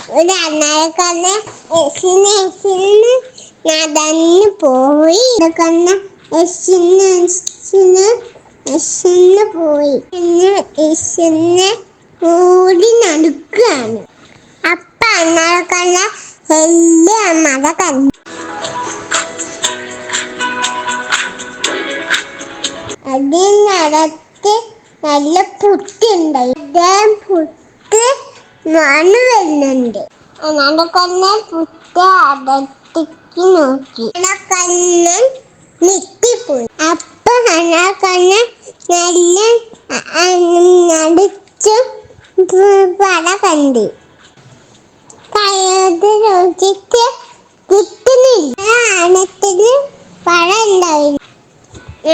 ഒരു അണ്ണാറക്കണ്ണ നടന്നു പോയി. പോയി ഓടി നടക്കുകയാണ്. അപ്പൊ അണ്ണാറക്കണ്ണ വലിയ മല കണ്ടു. അതിനകത്ത് നല്ല പുറ്റുണ്ടായി. പുറ്റ് മണ്ണ് വരുന്നുണ്ട്. അണ്ണാറക്കണ്ണൻ പുറ്റ് അകത്തേക്ക് നോക്കി. അണ്ണാറക്കണ്ണൻ ഞെട്ടിപ്പോയി. അപ്പൊ അണ്ണാറക്കണ്ണൻ നല്ല നടിച്ച പട കണ്ട്. കയ്യോട് നോക്കിയിട്ട് കിട്ടുന്നില്ല. ആനത്തിന് പഴ ഉണ്ടായിരുന്നു.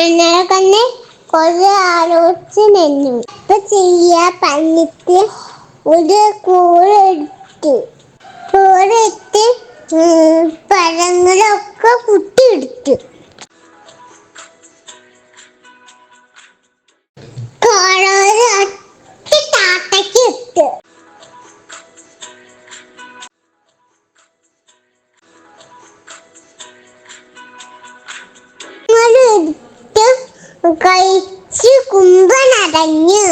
അണ്ണാറക്കണ്ണൻ കുറെ ആലോചിച്ച് നിന്നു. ഇപ്പൊ ചെയ്യാ പറഞ്ഞിട്ട് ഒരു കൂടെടുത്ത് പഴങ്ങളൊക്കെ കുത്തിയെടുത്തു. താത്തയ്ക്ക് ഇട്ടു. കഴിച്ച് കുമ്പനടഞ്ഞു.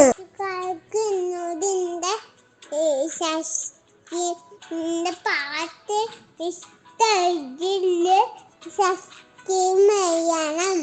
ശശിന്റെ പാട്ട് ഇഷ്ടമെങ്കിൽ സബ്സ്ക്രൈബ് ചെയ്യണം.